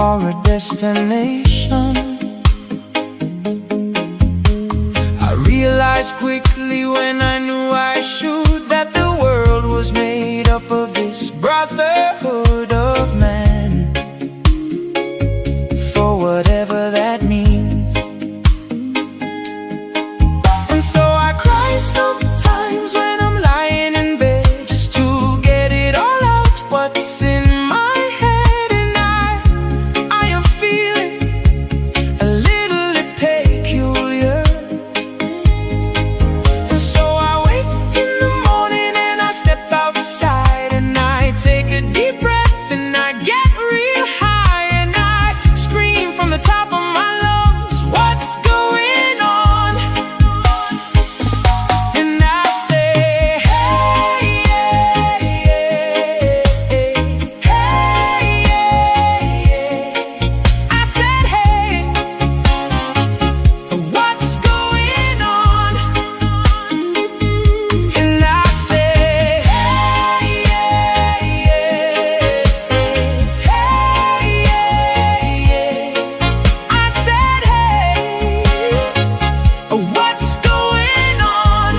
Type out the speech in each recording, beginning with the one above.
for a destination. I realized quickly when I knew I should that the world was made up of this brotherhood of man, for whatever that means. And so I cry sometimes when I'm lying in bed, just to get it all out, what's in my head. And I am feeling a little peculiar. And so I wake in the morning and I step outside and I take a deep breath and I get real high and I scream from the top of my lungs, what's going on? And I say, hey, yeah, yeah, hey, yeah, yeah. I said, hey, what's going on? And I say, hey, yeah, yeah, hey, yeah, yeah. I said, hey, what's going on?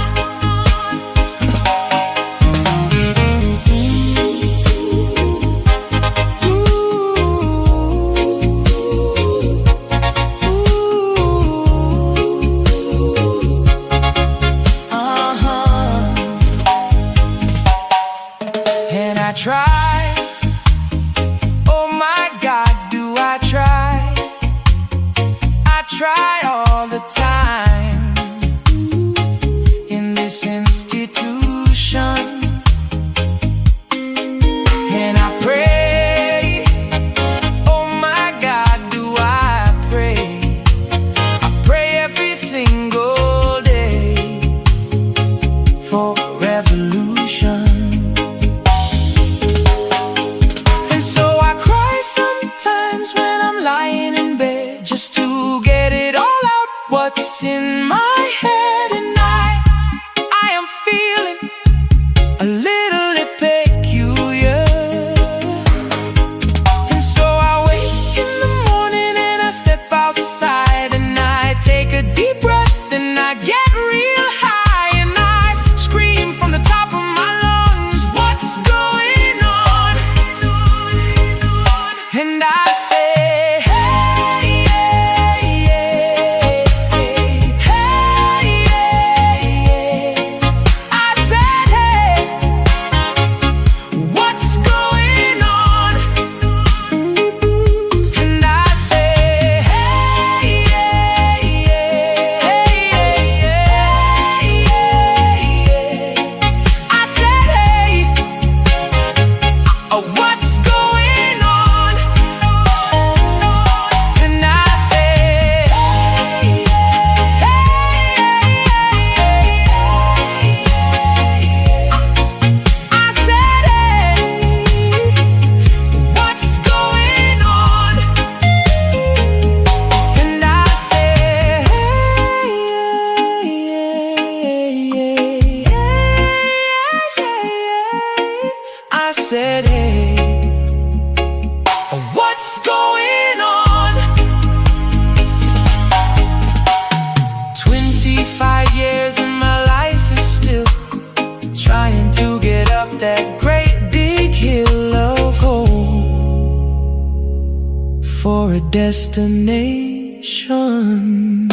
And I try, oh my God, do I try? I try all the time in this institution. And I pray, oh my God, do I pray? I pray every single day for revolution. And so I cry sometimes when I'm lying in bed, just to get it all out, what's in my head. And I am feeling a little peculiar. And so I wake in the morning and I step outside and I take a deep breath and I get real high and I scream from the top of my lungs, what's going on? And I say, hey, yeah, yeah, hey, yeah, yeah. I said, hey, what's going on? And I say, hey, yeah, yeah, yeah. I said, hey, what's going on? And I say, hey, I said, hey, what's going on? And I say, I said, hey, what's going on? 25 years and my life is still trying to get up that great big hill of hope for a destination.